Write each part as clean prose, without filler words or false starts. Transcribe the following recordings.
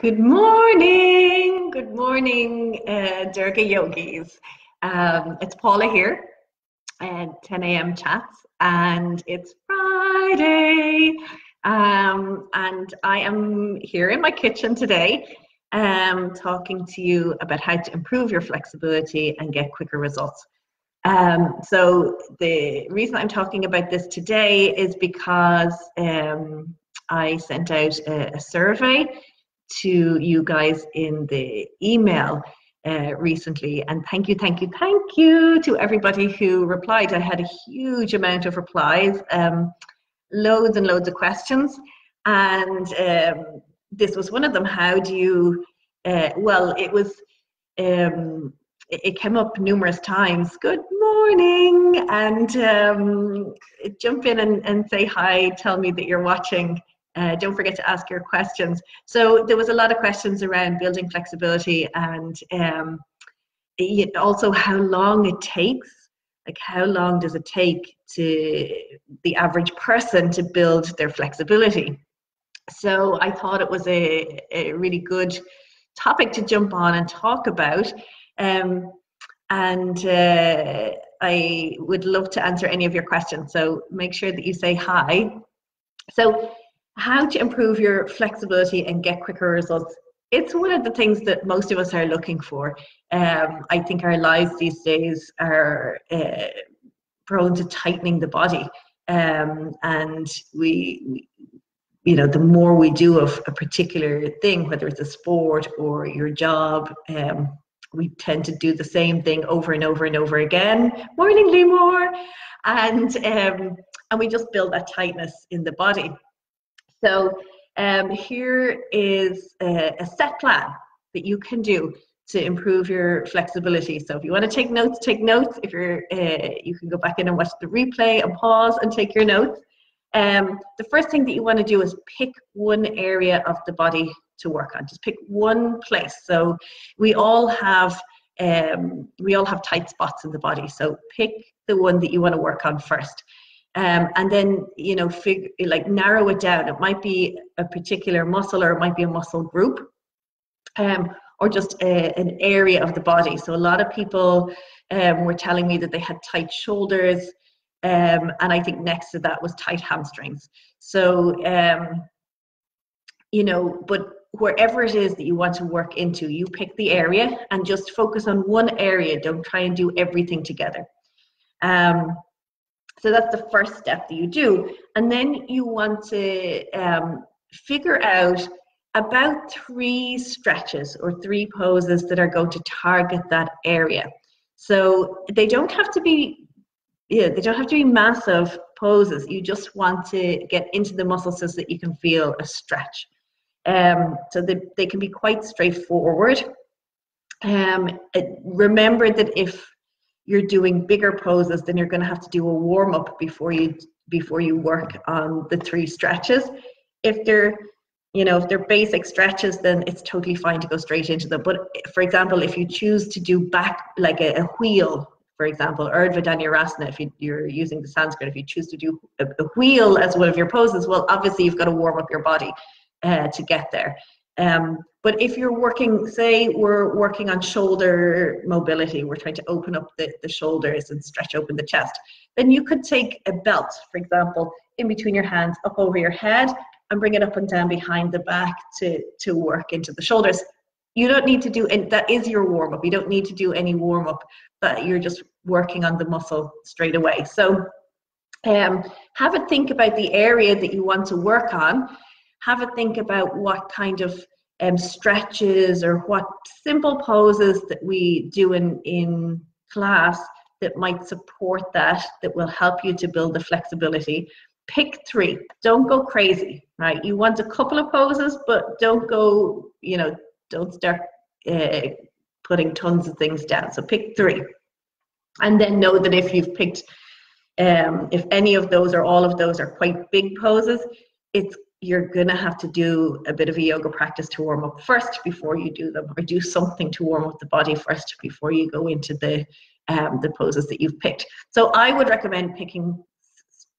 Good morning, Durga Yogis. It's Paula here at 10 a.m. chats, and it's Friday. And I am here in my kitchen today, talking to you about how to improve your flexibility and get quicker results. So the reason I'm talking about this today is because I sent out a survey to you guys in the email recently, and thank you to everybody who replied. I had a huge amount of replies, loads and loads of questions, and this was one of them. How do you it came up numerous times. Good morning, and jump in and say hi, tell me that you're watching. Don't forget to ask your questions. So there was a lot of questions around building flexibility, and also how long it takes. Like, how long does it take to the average person to build their flexibility? So I thought it was a really good topic to jump on and talk about. I would love to answer any of your questions. So make sure that you say hi. So, how to improve your flexibility and get quicker results. It's one of the things that most of us are looking for. I think our lives these days are prone to tightening the body. And we the more we do of a particular thing, whether it's a sport or your job, we tend to do the same thing over and over and over again. Morning, Lemore. And we just build that tightness in the body. So here is a set plan that you can do to improve your flexibility. So if you want to take notes, take notes. If you're, you can go back in and watch the replay and pause and take your notes. The first thing that you want to do is pick one area of the body to work on. Just pick one place. So we all have tight spots in the body. So pick the one that you want to work on first. And then, narrow it down. It might be a particular muscle, or it might be a muscle group, or just an area of the body. So a lot of people were telling me that they had tight shoulders, and I think next to that was tight hamstrings. So, but wherever it is that you want to work into, you pick the area and just focus on one area. Don't try and do everything together. So that's the first step that you do. And then you want to figure out about 3 stretches or 3 poses that are going to target that area. So they don't have to be, massive poses. You just want to get into the muscles so that you can feel a stretch. So they can be quite straightforward. Remember that if you're doing bigger poses, then you're going to have to do a warm-up before you work on the 3 stretches. If they're basic stretches, then it's totally fine to go straight into them. But for example, if you choose to do back, like a wheel, for example, Urdhva Dhanurasana, if you're using the Sanskrit, if you choose to do a wheel as one of your poses, well, obviously you've got to warm up your body to get there. But if you're working, say we're working on shoulder mobility, we're trying to open up the shoulders and stretch open the chest, then you could take a belt, for example, in between your hands, up over your head, and bring it up and down behind the back to work into the shoulders. You don't need to do, and that is your warm-up. You don't need to do any warm-up, but you're just working on the muscle straight away. So have a think about the area that you want to work on. Have a think about what kind of stretches or what simple poses that we do in class that might support that will help you to build the flexibility. Pick 3. Don't go crazy, right? You want a couple of poses, but don't go, don't start putting tons of things down. So pick 3. And then know that if you've picked, if any of those or all of those are quite big poses, you're going to have to do a bit of a yoga practice to warm up first before you do them, or do something to warm up the body first before you go into the poses that you've picked. So I would recommend picking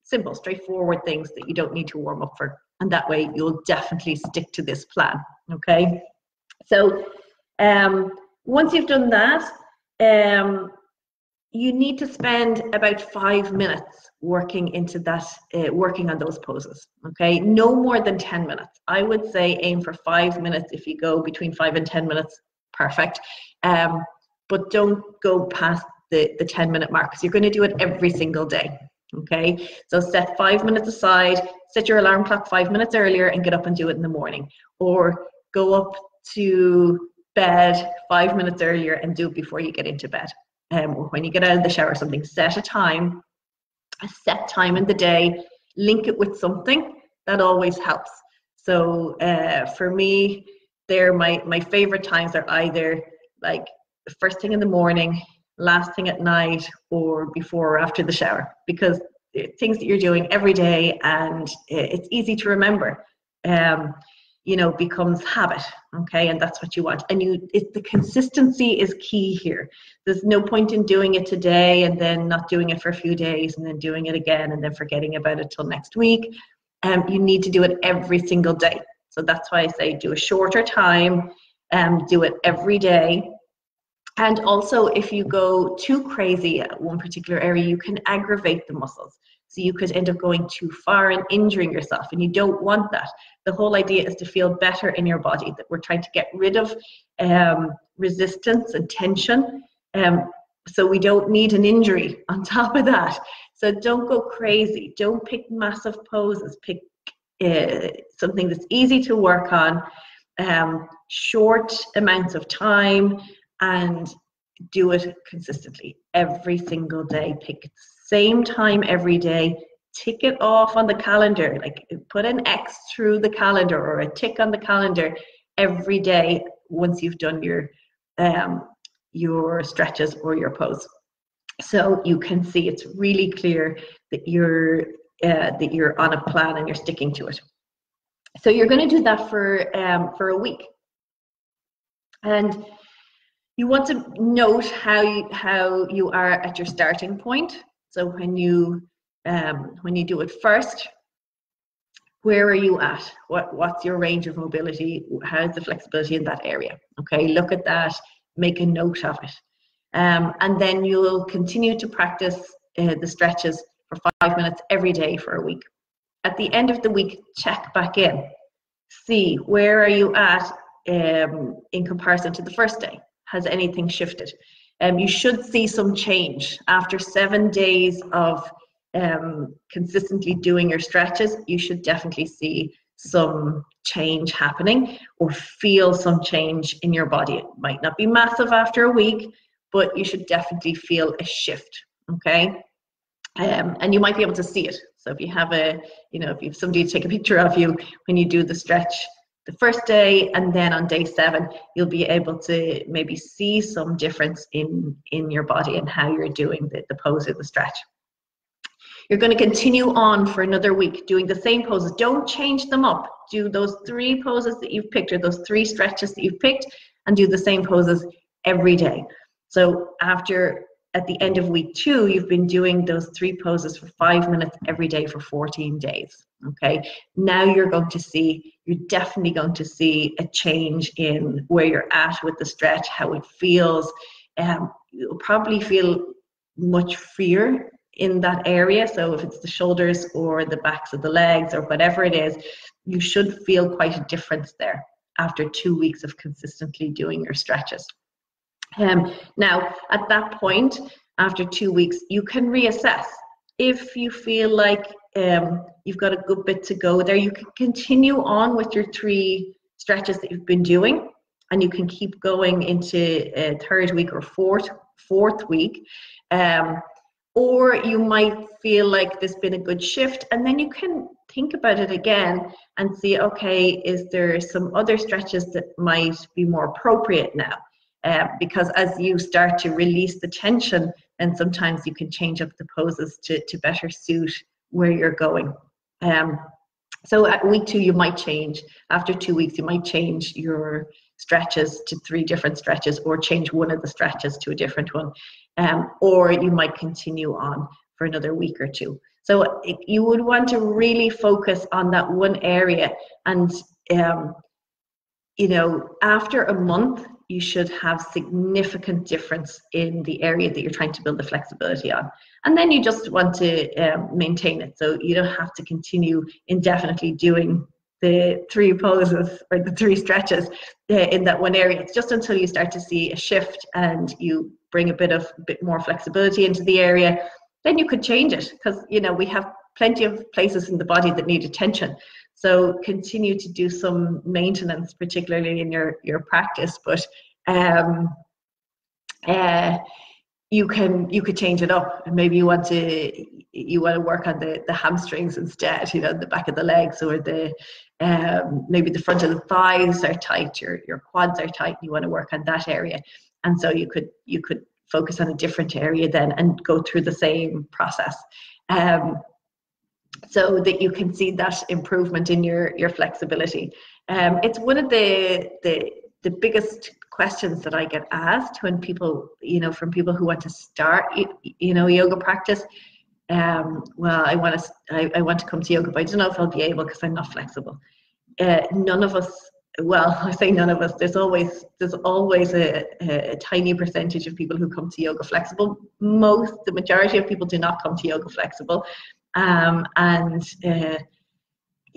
simple, straightforward things that you don't need to warm up for, and that way you'll definitely stick to this plan. Okay, so once you've done that, you need to spend about 5 minutes working into that, working on those poses. Okay, no more than 10 minutes. I would say aim for 5 minutes. If you go between 5 and 10 minutes, perfect. But don't go past the 10-minute mark, because you're going to do it every single day. Okay, so set 5 minutes aside, set your alarm clock 5 minutes earlier and get up and do it in the morning, or go up to bed 5 minutes earlier and do it before you get into bed. Or when you get out of the shower or something, set a set time in the day, link it with something. That always helps. So for me, my favorite times are either like the first thing in the morning, last thing at night, or before or after the shower, because things that you're doing every day, and it's easy to remember. You know, becomes habit. Okay, and that's what you want. And the consistency is key here. There's no point in doing it today and then not doing it for a few days and then doing it again and then forgetting about it till next week. You need to do it every single day. So that's why I say do a shorter time, do it every day. And also, if you go too crazy at one particular area, you can aggravate the muscles. So you could end up going too far and injuring yourself, and you don't want that. The whole idea is to feel better in your body, that we're trying to get rid of resistance and tension. So we don't need an injury on top of that. So don't go crazy. Don't pick massive poses. Pick something that's easy to work on, short amounts of time, and do it consistently every single day. Pick the same time every day. Tick it off on the calendar, like put an X through the calendar or a tick on the calendar every day once you've done your stretches or your pose. So you can see it's really clear that you're on a plan and you're sticking to it. So you're going to do that for a week, and you want to note how you are at your starting point. So when you do it first, where are you at? What's your range of mobility? How's the flexibility in that area? Okay, look at that, make a note of it. And then you'll continue to practice the stretches for 5 minutes every day for a week. At the end of the week, check back in. See, where are you at in comparison to the first day? Has anything shifted? You should see some change. After 7 days of consistently doing your stretches, you should definitely see some change happening or feel some change in your body. It might not be massive after a week, but you should definitely feel a shift, okay? And you might be able to see it. So if you have if you have somebody to take a picture of you when you do the stretch the first day, and then on day 7, you'll be able to maybe see some difference in your body and how you're doing the pose or the stretch. You're going to continue on for another week doing the same poses. Don't change them up. Do those 3 poses that you've picked, or those 3 stretches that you've picked, and do the same poses every day. So at the end of week 2, you've been doing those 3 poses for 5 minutes every day for 14 days. Okay, now you're definitely going to see a change in where you're at with the stretch, how it feels. You'll probably feel much freer in that area. So if it's the shoulders or the backs of the legs or whatever it is, you should feel quite a difference there after 2 weeks of consistently doing your stretches. Now, at that point, after 2 weeks, you can reassess. If you feel like you've got a good bit to go there, you can continue on with your 3 stretches that you've been doing, and you can keep going into a 3rd week or fourth week. Or you might feel like there's been a good shift, and then you can think about it again and see, okay, is there some other stretches that might be more appropriate now? Because as you start to release the tension, then sometimes you can change up the poses to better suit where you're going. So at week 2, you might change. After 2 weeks, you might change your stretches to 3 different stretches, or change one of the stretches to a different one. Or you might continue on for another week or 2. So you would want to really focus on that one area, and you know, after a month, you should have significant difference in the area that you're trying to build the flexibility on. And then you just want to maintain it. So you don't have to continue indefinitely doing the 3 poses or the 3 stretches in that one area. It's just until you start to see a shift and you bring a bit more flexibility into the area, then you could change it, because, you know, we have plenty of places in the body that need attention. So continue to do some maintenance, particularly in your practice, but you could change it up, and maybe you want to work on the hamstrings instead, you know, the back of the legs, or the maybe the front of the thighs are tight, your quads are tight, and you want to work on that area. And so you could focus on a different area then and go through the same process, so that you can see that improvement in your flexibility. It's one of the biggest questions that I get asked when people, you know, from people who want to start, you know, yoga practice. Well, I want to come to yoga, but I don't know if I'll be able because I'm not flexible. None of us, well, I say none of us, there's always a tiny percentage of people who come to yoga flexible. The majority of people do not come to yoga flexible.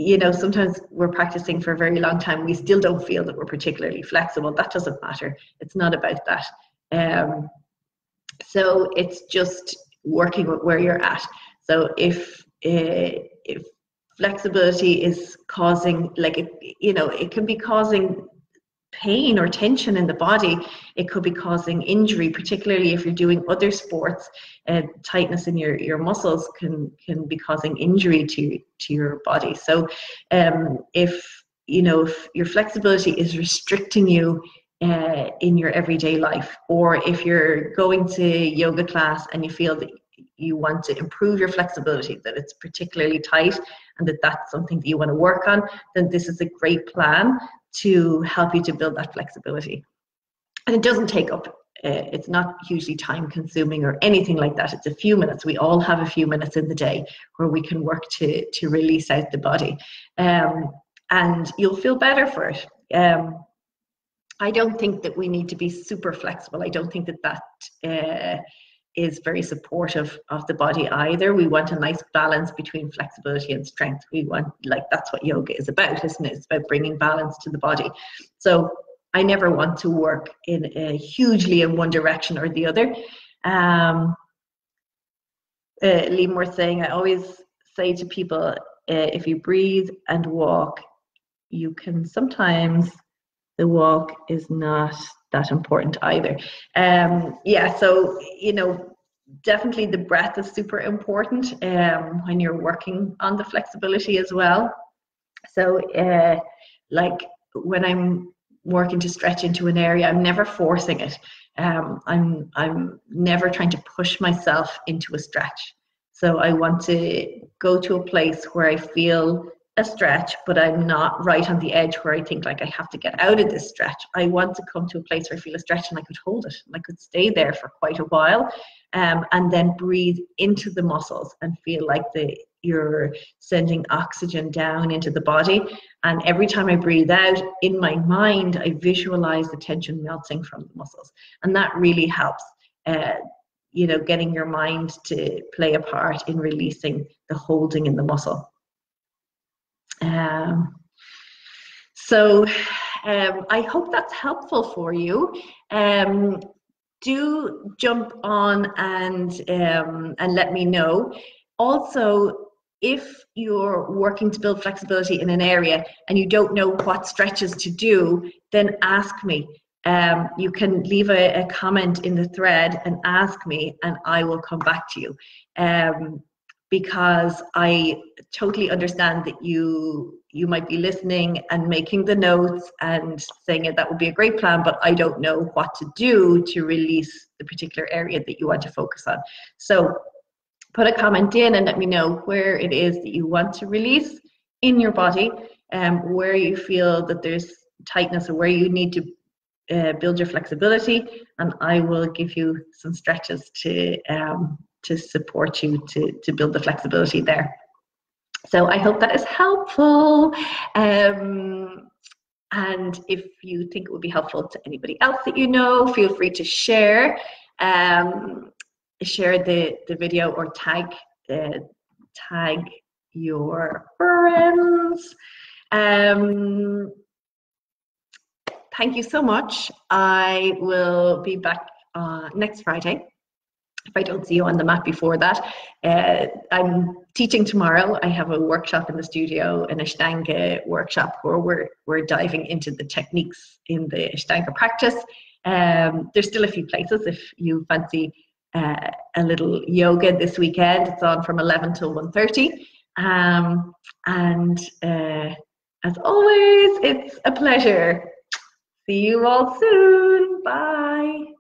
You know, sometimes we're practicing for a very long time, we still don't feel that we're particularly flexible. That doesn't matter. It's not about that. So it's just working with where you're at. So if flexibility is causing, like, you know, it can be causing pain or tension in the body, it could be causing injury, particularly if you're doing other sports. Tightness in your muscles can be causing injury to your body. So if your flexibility is restricting you in your everyday life, or if you're going to yoga class and you feel that you want to improve your flexibility, that it's particularly tight, and that's something that you want to work on, then this is a great plan to help you to build that flexibility. And it doesn't take up, it's not hugely time consuming or anything like that. It's a few minutes. We all have a few minutes in the day where we can work to release out the body. And you'll feel better for it. I don't think that we need to be super flexible. I don't think that is very supportive of the body either. We want a nice balance between flexibility and strength. We want, like, that's what yoga is about, isn't it? It's about bringing balance to the body. So I never want to work hugely in one direction or the other. Liam saying, I always say to people, if you breathe and walk, you can sometimes, the walk is not that important either. Yeah, so, you know, definitely the breath is super important when you're working on the flexibility as well. So like when I'm working to stretch into an area, I'm never forcing it. I'm never trying to push myself into a stretch. So I want to go to a place where I feel a stretch, but I'm not right on the edge where I think like I have to get out of this stretch. I want to come to a place where I feel a stretch and I could hold it and I could stay there for quite a while, and then breathe into the muscles and feel like you're sending oxygen down into the body. And every time I breathe out, in my mind, I visualize the tension melting from the muscles, and that really helps. You know, getting your mind to play a part in releasing the holding in the muscle. So I hope that's helpful for you. Do jump on and let me know. Also, if you're working to build flexibility in an area and you don't know what stretches to do, then ask me. You can leave a comment in the thread and ask me, and I will come back to you. Because I totally understand that you might be listening and making the notes and saying that would be a great plan, but I don't know what to do to release the particular area that you want to focus on. So put a comment in and let me know where it is that you want to release in your body, where you feel that there's tightness or where you need to build your flexibility, and I will give you some stretches to support you to build the flexibility there. So I hope that is helpful. And if you think it would be helpful to anybody else that you know, feel free to share. Share the video or tag your friends. Thank you so much. I will be back next Friday. If I don't see you on the mat before that, I'm teaching tomorrow. I have a workshop in the studio, an Ashtanga workshop, where we're diving into the techniques in the Ashtanga practice. There's still a few places if you fancy a little yoga this weekend. It's on from 11 till 1:30. And as always, it's a pleasure. See you all soon. Bye.